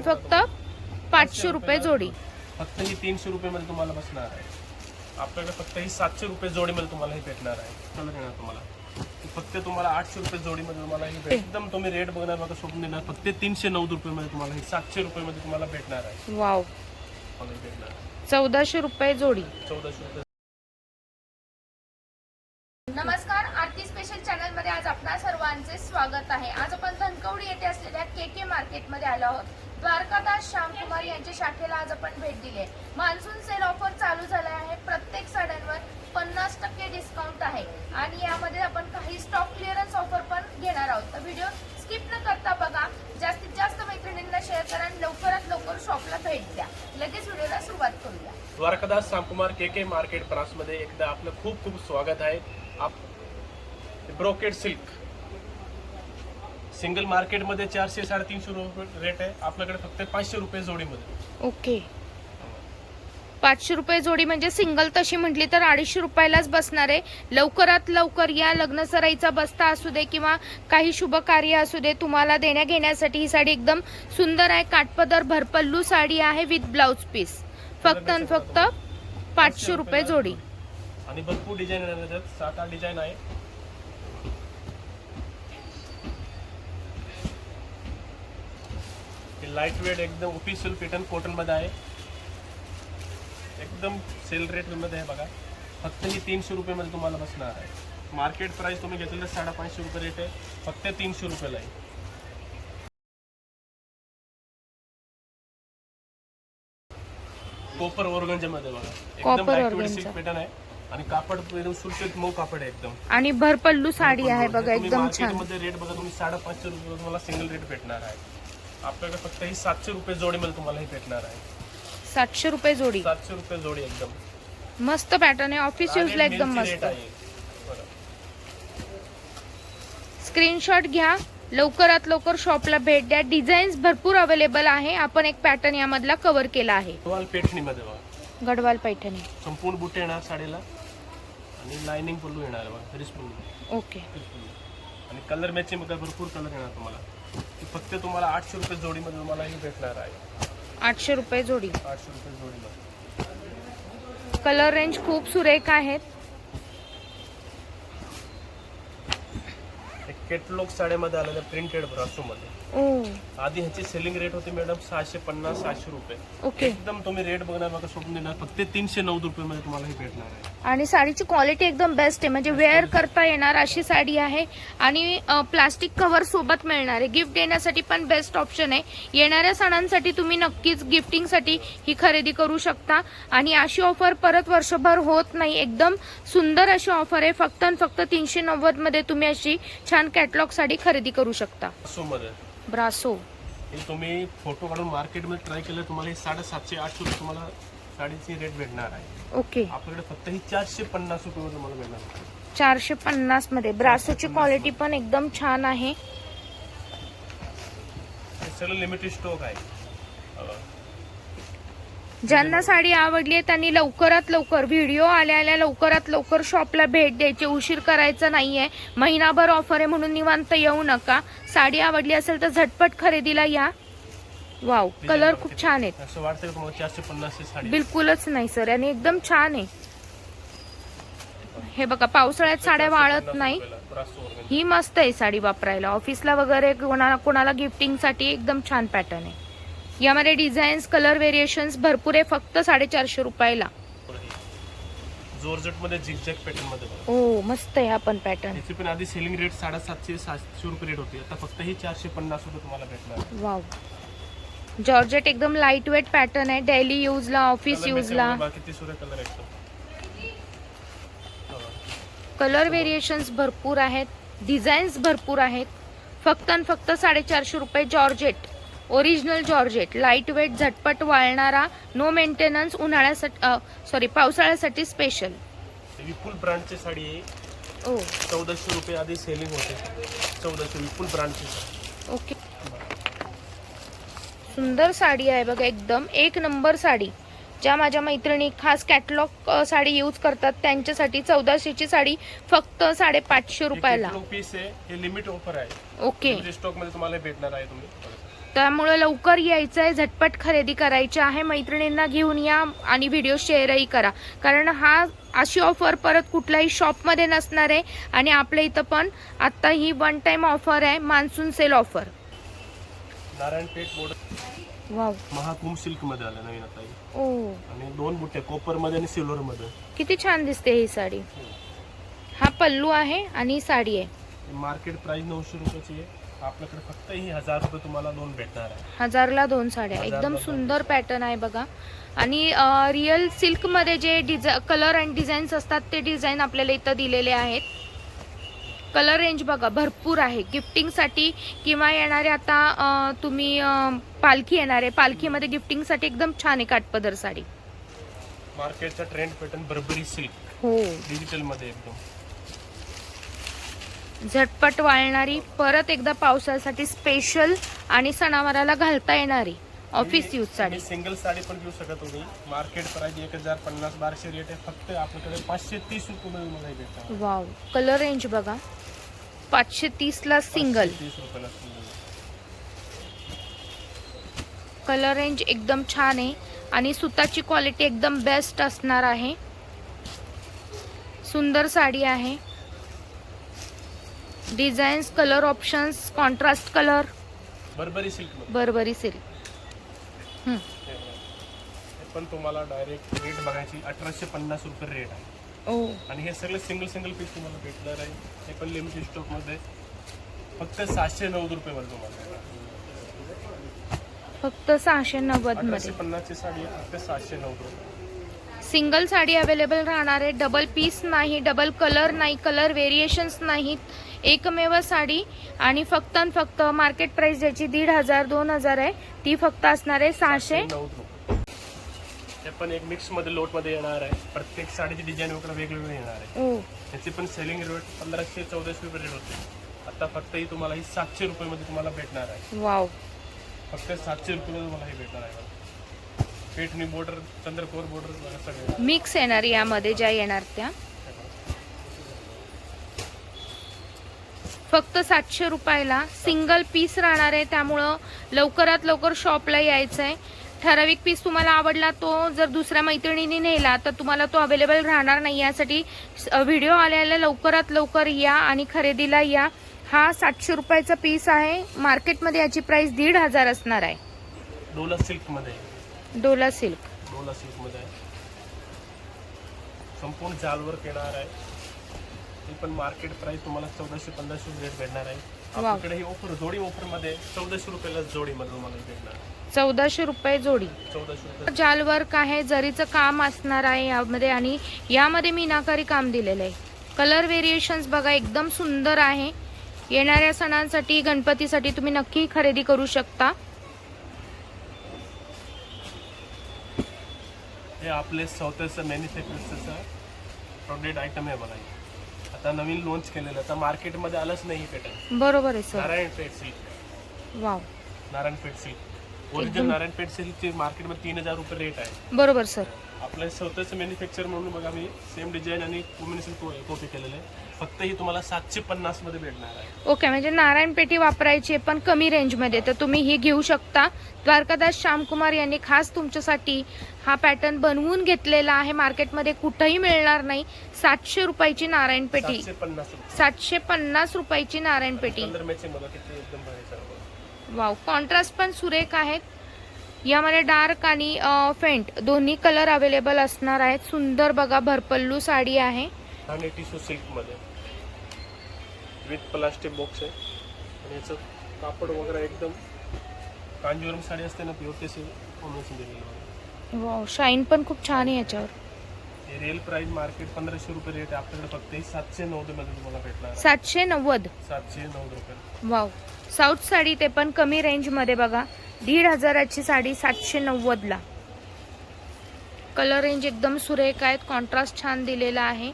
आणि फक्त 500 रुपये जोडी. फक्त ही 300 रुपये मध्ये तुम्हाला बसणार आहे. आपल्याकडे फक्त ही 700 रुपये जोडीमध्ये तुम्हाला हे भेटणार आहे. कलर येणार तुम्हाला फक्त तुम्हाला 800 रुपये जोडीमध्ये तुम्हाला हे एकदम तुम्ही रेट बघणार बघा सोडून देणार. फक्त 309 रुपये मध्ये तुम्हाला हे 700 रुपये मध्ये तुम्हाला भेटणार आहे. वाव, 1400 रुपये जोडी. 1400 रुपये. नमस्कार, आरती स्पेशल चॅनल मध्ये आज आपणा सर्वांचे स्वागत आहे. आज आपण धनकवडी येथे असलेल्या केके मार्केट मध्ये आलो आहोत. द्वारकादास श्यामकुमार यांच्या शाखेला आज आपण भेट दिली आहे. मान्सून सेल ऑफर चालू झाला आहे. प्रत्येक साड्यांवर 50% डिस्काउंट आहे आणि यामध्ये आपण काही स्टॉक क्लिअरन्स ऑफर पण घेणार आहोत. तर व्हिडिओ स्किप न करता बघा. जास्तीत जास्त मैत्रिणींना शेअर करा आणि लवकरात लवकर शॉपला भेट द्या. लगेच व्हिडिओला सुरुवात करूया. द्वारकादास श्यामकुमार केके मार्केट ब्रांच मध्ये एकदा आपलं खूप खूप स्वागत आहे. ब्रोकेड सिल्क सिंगल मार्केट मध्ये 400-350 रुपये रेट आहे. आपल्याकडे फक्त 500 रुपये जोडीमध्ये. ओके, 500 रुपये जोडी म्हणजे सिंगल तशी म्हटली तर 250 रुपयालाच बसणार आहे. लवकरात लवकर या. लग्न सराईचा बस्ता असू दे किंवा काही शुभ कार्य असू दे, तुम्हाला देण्या घेण्यासाठी ही साडी एकदम सुंदर आहे. काठपदर भरपल्लू साडी आहे विथ ब्लाउज पीस. फक्त 500 रुपये जोडी. आणि भरपूर डिझाईन येणार, 7-8 डिझाईन आहे. लाईट वेट एकदम ऑफिशियल पॅटर्न कॉटन मध्ये आहे. एकदम सेल रेट मध्ये आहे बघा. फक्त ही 300 रुपये मध्ये तुम्हाला बसणार आहे. मार्केट प्राइस तुम्ही घेतलेलं 550 रुपये रेट आहे. फक्त 300 रुपयाला आहे. कॉपर ऑर्गन्झा मध्ये बघा. एकदम लाईट वेट सिल्क पॅटर्न आहे आणि कापड एकदम सुरक्षित मऊ कापड आहे एकदम. आणि भरपल्लू साडी आहे बघा, एकदम छान. मध्ये रेट बघा तुम्ही 550 रुपये तुम्हाला सिंगल रेट भेटणार आहे. आपल्याकडे फक्त ही 700 रुपये जोडीमध्ये तुम्हाला हे भेटणार आहे. 700 रुपये जोडी. 700 रुपये जोडी. एकदम मस्त पॅटर्न आहे. ऑफिस यूजला एकदम मस्त. स्क्रीनशॉट घ्या. लवकरात लवकर शॉपला भेट द्या. डिझाईन्स भरपूर अवेलेबल आहे. आपण एक पॅटर्न यामधला कव्हर केला आहे. गडवाल पैठणी मध्ये बघा. गडवाल पैठणी संपूर्ण बुट्टे येणार साडीला आणि लाइनिंग पल्लू येणार बघा. रिच पल्लू. ओके. आणि कलर मॅचिंग मध्ये भरपूर कलर येणार तुम्हाला. फक्त तुम्हाला 800 रुपये जोडीमध्ये तुम्हाला हे भेटणार आहे. 800 रुपये जोडी. 800 रुपये जोडीमध्ये. कलर रेंज खूप सुरेख आहेत. कॅटलॉग साड्यामध्ये आलेल्या प्रिंटेड ब्रासो मध्ये. आधी ह्याची सेलिंग रेट होती मॅडम 650-700 रुपये. ओके. एकदम तुम्ही रेट बघणार बघा सोडून देणार. फक्त 309 रुपये मध्ये तुम्हाला हे भेटणार आहे. आणि साडीची क्वालिटी एकदम बेस्ट आहे. म्हणजे वेअर करता येणार अशी साडी आहे. आणि प्लास्टिक कव्हर सोबत मिळणार आहे. गिफ्ट देण्यासाठी पण बेस्ट ऑप्शन आहे. येणाऱ्या सणांसाठी तुम्ही नक्कीच गिफ्टिंगसाठी ही खरेदी करू शकता. आणि अशी ऑफर परत वर्षभर होत नाही. एकदम सुंदर अशी ऑफर आहे. फक्त 390 मध्ये तुम्ही अशी छान कॅटलॉग साडी खरेदी करू शकता. ब्रासो हे तुम्ही फोटो काढून मार्केटमध्ये ट्राय केलं तुम्हाला 750-800 रुपये तुम्हाला साडीची रेट भेटणार आहे. ओके. आपल्याकडे फक्त ही 450 रुपये तुम्हाला भेटणार. 450 मध्ये. ब्रासोची क्वालिटी पण एकदम छान आहे. हे सगळं लिमिटेड स्टॉक आहे. ज्यांना साडी आवडली आहे त्यांनी लवकरात लवकर व्हिडिओ आल्या लवकरात लवकर शॉपला भेट द्यायची. उशीर करायचा नाहीये. महिनाभर ऑफर आहे म्हणून निवांत येऊ नका. साडी आवडली असेल तर झटपट खरेदीला या. वाव, कलर खूप छान आहेत. असं वाटतं तुम्हाला 450 साडी. बिलकुलच नाही सर, आणि एकदम छान आहे. हे बघा, पावसाळ्यात साड्या वाळत नाही. ही मस्त आहे साडी वापरायला. ऑफिसला वगैरे कोणाला गिफ्टिंग साठी एकदम छान पॅटर्न आहे. यामध्ये डिझाईन्स कलर व्हेरिएशन्स भरपूर आहे. फक्त 450 रुपयाला. जॉर्जेट मध्ये झिगझॅग पॅटर्न मध्ये. ओ, मस्त आहे हा पण पॅटर्न. याची पण आधी सेलिंग रेट 750-700 रुपये रेट होती. आता फक्त ही 450 रुपये तुम्हाला भेटणार. वाव, जॉर्जेट एकदम लाईट वेट पॅटर्न आहे. डेली यूजला, ऑफिस यूजला. किती सुरे कलर आहेत. कलर व्हेरिएशन्स भरपूर आहेत. डिझाईन्स भरपूर आहेत. फक्त 450 रुपये. Georgette, original georgette, light weight, झटपट वाळणारा, नो मेंटेनन्स. उन्हाळ्यासाठी पावसाळ्यासाठी स्पेशल. विपुल ब्रँडची साडी आहे. 1400 रुपये आधी सेलिंग होते. 1400 विपुल ब्रँडची. ओके. सुंदर साडी आहे बघा. एकदम एक नंबर साडी. ज्या माझ्या मैत्रिणी खास कॅटलॉग साडी यूज करतात त्यांच्यासाठी 1400 ची साडी फक्त 550 रुपयाला. पीस आहे. हे लिमिट ऑफर आहे. ओके. स्टॉक मध्ये तुम्हाला भेटणार आहे. तुम्ही त्यामुळे लवकर यायचं आहे, झटपट खरेदी करायची आहे. मैत्रिणींना घेऊन या आणि व्हिडिओ शेअरही करा, कारण अशी ऑफर परत कुठल्याही शॉपमध्ये नसणार आहे. आणि आपल्या इथं पण आता ही वन टाइम ऑफर आहे, monsoon sale offer. Narayanpet border wow, Mahakumbh silk मध्ये आलं नवीन आता हे. ओ आणि 2 बुट्टे कॉपर मध्ये आणि सिल्वर मध्ये. किती छान दिसते ही साडी. हा पल्लू आहे आणि साडी आहे. मार्केट प्राइस 900 रुपयाची आहे. आपल्याकडे फक्त ही 1000 रुपये तुम्हाला 2 भेटणार आहे. 1000ला 2 साड्या. 1000 ला एकदम 2. सुंदर पॅटर्न आहे बघा. आणि रिअल सिल्क मध्ये जे कलर अँड डिझाईन्स असतात ते डिझाईन आपल्याला इथं दिलेले आहेत. कलर रेंज बघा भरपूर आहे. गिफ्टिंगसाठी किंवा येणारे आता तुम्ही पालखी येणार आहे, पालखीमध्ये गिफ्टिंगसाठी एकदम छान आहे काठपदर साडी. मार्केटचा ट्रेंड पॅटर्न बर्बरी सिल्क हो, डिजिटल मध्ये एकदम झटपट वाळणारी, परत एकदा पावसाळ्यासाठी स्पेशल आणि सणावाराला घालता येणारी office use sari. Single sari पण घेऊ शकत तुम्ही. मार्केट प्राइस 1050 1200 रेट आहे. फक्त आपल्याकडे 530 रुपये मध्ये मला हे भेटणार. वाव, कलर रेंज बघा 530 ला सिंगल. 530 रुपयाला सिंगल. कलर रेंज एकदम छान आहे आणि सुताची क्वालिटी एकदम बेस्ट असणार आहे. सुंदर साडी आहे. Designs, colour options, contrast colour, Barbari silk मध्ये बर्बरी सिल्क. हे पण तुम्हाला डायरेक्ट रेट बघायची 1850 रुपये रेट आहे. ओ, आणि हे सगळे सिंगल पीस तुम्हाला भेटणार आहे. हे पण लिमिटेड स्टॉक मध्ये फक्त 790 रुपये मध्ये तुम्हाला भेटणार. फक्त 690 मध्ये 1850 ची साडी आहे, फक्त 790 रुपये. सिंगल साडी अवेलेबल राहणार आहे. डबल पीस नाही, डबल कलर नाही, कलर व्हेरिएशन्स नाहीत. एकमेव साडी. आणि फक्त मार्केट प्राइस ज्याची 1500-2000 आहे ती फक्त असणार आहे 690 रुपये. हे पण एक मिक्स मध्ये लोट मध्ये येणार आहे. प्रत्येक साडीची डिझाईन वगैरे वेगवेगळी येणार आहे. ओ, याची पण सेलिंग रेट 1500-1400 रुपये रेट होते. आता फक्त ही तुम्हाला ही 700 रुपये मध्ये तुम्हाला भेटणार आहे. वाव, फक्त 700 रुपये मध्ये तुम्हाला हे भेटणार आहे. पेठणी बॉर्डर, चंद्रकोर बॉर्डर सगळे मिक्स येणार यामध्ये ज्या येणार त्या. फक्त 700 रुपयाला सिंगल पीस राहणार आहे. त्यामुळं लवकरात लवकर शॉपला यायचं आहे. ठराविक पीस तुम्हाला आवडला तो जर दुसऱ्या मैत्रिणीने नेला तर तुम्हाला तो अवेलेबल राहणार नाही. यासाठी व्हिडिओ आल्याला लवकरात लवकर या आणि खरेदीला या. हा 700 रुपयाचा पीस आहे. मार्केटमध्ये याची प्राइस 1500 असणार आहे. डोला सिल्क मध्ये, डोला सिल्क. डोला सिल्क मध्ये आहे. संपूर्ण जालवर येणार आहे. ही पण मार्केट प्राइस तुम्हाला 1400-1500 रेट भेटणार आहे. आपल्याकडे ही ऑफर जोडी ऑफर मध्ये 1400 रुपयाला जोडी मध्ये तुम्हाला भेटणार. 1400 रुपये जोडी. 1400 रुपये. जाल वर्क आहे, जरीचं काम असणार आहे यामध्ये आणि यामध्ये मीनाकारी काम दिलेलं आहे. कलर व्हेरिएशन्स बघा एकदम सुंदर आहे. येणाऱ्या सणांसाठी, गणपतीसाठी तुम्ही नक्की खरेदी करू शकता. हे आपले स्वतःचं मॅन्युफॅक्चरचं प्रोडक्ट आयटम आहे बघा. आता नवीन लॉन्च केलेलं, आता मार्केटमध्ये आलंच नाही पॅटर्न. बरोबर आहे sir. Narayanpet silk. Wow, Narayanpet silk original Narayanpet सिल्कची मार्केटमध्ये 3000 रुपये रेट आहे. बरोबर सर. आपलं स्वतःचं मॅन्युफॅक्चर म्हणून बघा मी सेम डिझाईन आणि कॉम्बिनेशन कॉपी केलेलं आहे. फक्त ही तुम्हाला 750 मध्ये भेटणार आहे. ओके, म्हणजे नारायणपेठी वापरायची पण कमी रेंजमध्ये, तर तुम्ही ही घेऊ शकता. द्वारकादास श्यामकुमार यांनी खास तुमच्यासाठी हा पॅटर्न बनवून घेतलेला आहे. मार्केटमध्ये कुठेही मिळणार नाही. 700 रुपयाची नारायणपेठी. 750 रुपयाची नारायणपेठी. कलर मॅचिंग बघा किती एकदम भारी सर्व. वाव, कॉन्ट्रास्ट पण सुरेख आहेत. यामध्ये डार्क आणि फेंट दोन्ही कलर अवेलेबल असणार आहेत. सुंदर बघा भरपल्लू साडी आहे. आणि टिश्यू सिल्क मध्ये विथ प्लास्टिक बॉक्स आहे. आणि याचं कापड वगैरे एकदम कांजीवरम साडी असते ना प्युअर तेच कॉम्बिनेशन दिलेलं आहे. वाव, शाईन पण खूप छान आहे याच्यावर. हे रिअल प्राइस मार्केट 1500 रुपये रेट आहे. आपल्याकडे फक्त 790 मध्ये तुम्हाला भेटणार. 790. 790 रुपये. वाव, साऊथ साडी ते पण कमी रेंज मध्ये बघा. 1500ची साडी 790 ला. कलर रेंज एकदम सुरेख आहेत. कॉन्ट्रास्ट छान दिलेला आहे.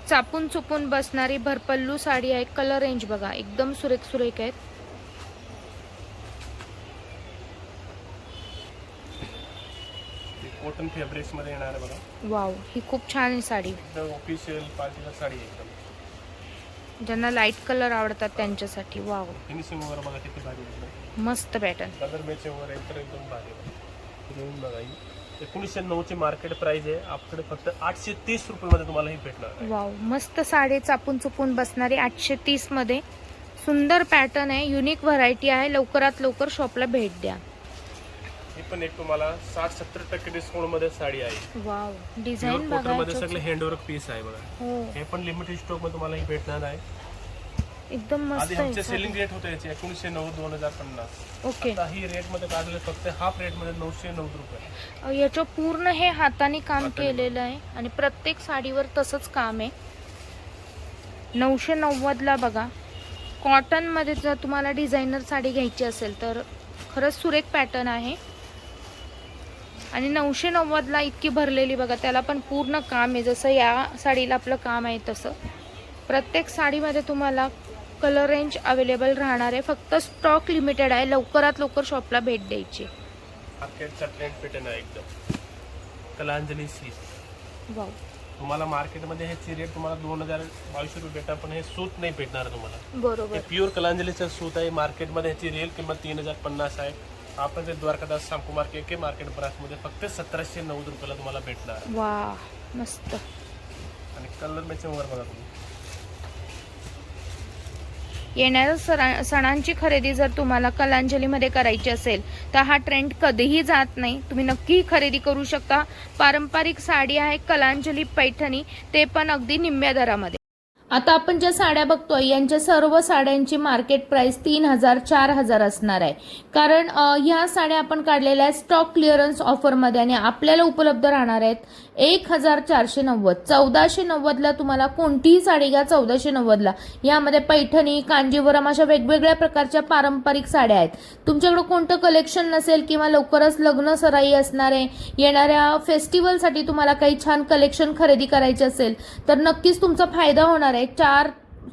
चापून चुपून बसणारी भरपल्लू साडी आहे. कलर रेंज बघा एकदम सुरेख आहेत. कॉटन फॅब्रिक्स मध्ये येणार आहे बघा. वाव, ही खूप छान आहे साडी. एकदम ऑफिशियल पार्टीला साडी आहे एकदम. ज्यांना लाईट कलर आवडतात त्यांच्यासाठी. वाव, फिनिशिंग वगैरे बघा किती भारी आहे. मस्त पॅटर्न. कलर मॅचिंग वगैरे तर एकदम भारी आहे. घेऊन बघा ही 1909 ची मार्केट प्राइस आहे. आपल्याकडे फक्त 830 रुपयामध्ये तुम्हाला ही भेटणार आहे. वाव, मस्त साडे चापून चुपून बसणारी 830 मध्ये सुंदर पॅटर्न आहे. युनिक व्हरायटी आहे. लवकरात लवकर शॉपला भेट द्या. ही पण एक तुम्हाला 60-70% डिस्काउंट मध्ये साडी आहे. वाव, डिझाईन बघा. मध्ये सगळे हँडवर्क पीस आहे बघा. हो, हे पण लिमिटेड स्टॉक मध्ये तुम्हाला ही भेटणार आहे. एकदम मस्त आधी आमचे आहे. सेलिंग रेट होते याचे 1909-2050. ओके. आता ही रेट मध्ये काढले फक्त हाफ रेट मध्ये 909 रुपये. याचं पूर्ण हे हाताने काम केलेलं आहे आणि प्रत्येक साडीवर तसंच काम आहे. 990 ला बघा. कॉटन मध्ये जर तुम्हाला डिझायनर साडी घ्यायची असेल तर खरंच सुरेख पॅटर्न आहे. आणि 990 ला इतकी भरलेली बघा, त्याला पण पूर्ण काम आहे. जसं या साडीला आपलं काम आहे तसं प्रत्येक साडीमध्ये तुम्हाला कलर रेंज अवेलेबल राहणार आहे. फक्त स्टॉक लिमिटेड आहे. लवकरात लवकर शॉपला भेट द्यायची. मार्केटचा ट्रेंड पॅटर्न आहे एकदम. कलांजली सी वाव, तुम्हाला मार्केटमध्ये ह्याची रेट तुम्हाला 2022 रुपये भेटणार, पण हे सूत नाही भेटणार तुम्हाला. बरोबर. हे प्युअर कलांजलीचं सूत आहे. मार्केटमध्ये ह्याची रिअल किंमत 3050 आहे. आपण ते द्वारकादास शामकुमार के मार्केट ब्रासमध्ये फक्त 1709 रुपयाला तुम्हाला भेटणार. वा, मस्त. आणि कलर मॅचिंग वर बघा तुम्ही. येणाऱ्या सणांची खरेदी जर तुम्हाला कलांजलीमध्ये करायची असेल तर हा ट्रेंड कधीही जात नाही. तुम्ही नक्की खरेदी करू शकता. पारंपरिक साडी आहे कलांजली पैठणी, ते पण अगदी निम्म्या दरामध्ये. आता आपण ज्या साड्या बघतोय यांच्या सर्व साड्यांची मार्केट प्राइस 3000-4000 असणार आहे. कारण ह्या साड्या आपण काढलेल्या आहेत स्टॉक क्लिअरन्स ऑफरमध्ये आणि आपल्याला उपलब्ध राहणार आहेत 1490. 1490 ला तुम्हाला कोणतीही साडी घ्या 1490 ला. यामध्ये पैठणी, कांजीवरम अशा वेगवेगळ्या प्रकारच्या पारंपरिक साड्या आहेत. तुमच्याकडे कोणतं कलेक्शन नसेल किंवा लवकरच लग्न सराई असणारे येणाऱ्या फेस्टिवलसाठी तुम्हाला काही छान कलेक्शन खरेदी करायचे असेल तर नक्कीच तुमचा फायदा होणार आहे.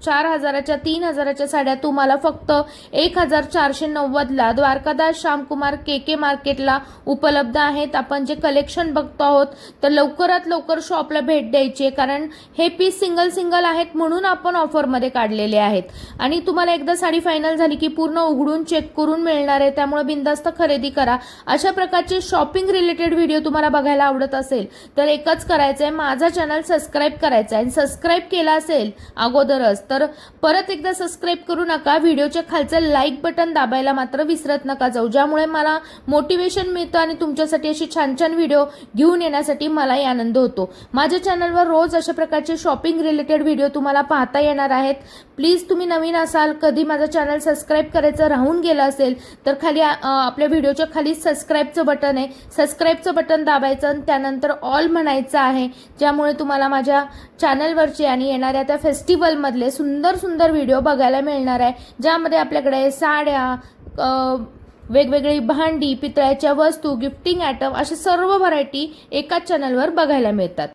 4,000च्या 3,000च्या साड्या तुम्हाला फक्त 1490 ला द्वारकादास श्यामकुमार के मार्केटला उपलब्ध आहेत. आपण जे कलेक्शन बघतो आहोत तर लवकरात लवकर शॉपला भेट द्यायची, कारण हे पीस सिंगल आहेत म्हणून आपण ऑफरमध्ये काढलेले आहेत. आणि तुम्हाला एकदा साडी फायनल झाली की पूर्ण उघडून चेक करून मिळणार आहे. त्यामुळे बिनधास्त खरेदी करा. अशा प्रकारचे शॉपिंग रिलेटेड व्हिडिओ तुम्हाला बघायला आवडत असेल तर एकच करायचं आहे, माझा चॅनल सबस्क्राईब करायचा आहे. आणि सबस्क्राईब केला असेल अगोदरच तर परत एकदा सबस्क्राईब करू नका. व्हिडिओच्या खालचं लाईक बटन दाबायला मात्र विसरत नका जाऊ, ज्यामुळे मला मोटिवेशन मिळतं आणि तुमच्यासाठी अशी छान छान व्हिडिओ घेऊन येण्यासाठी मलाही आनंद होतो. माझ्या चॅनलवर रोज अशा प्रकारचे शॉपिंग रिलेटेड व्हिडिओ तुम्हाला पाहता येणार आहेत. प्लीज तुम्ही नवीन असाल, कधी माझं चॅनल सबस्क्राईब करायचं राहून गेलं असेल तर खाली आपल्या व्हिडिओच्या खाली सबस्क्राईबचं बटन आहे. सबस्क्राईबचं बटन दाबायचं आणि त्यानंतर ऑल म्हणायचं आहे, ज्यामुळे तुम्हाला माझ्या चॅनलवरचे आणि येणाऱ्या त्या फेस्टिवलमधले सुंदर सुंदर व्हिडिओ बघायला मिळणार आहे, ज्यामध्ये आपल्याकडे साड्या, वेगवेगळी भांडी, पितळ्याच्या वस्तू, गिफ्टिंग आयटम अशा सर्व व्हरायटी एकाच चॅनलवर बघायला मिळतात.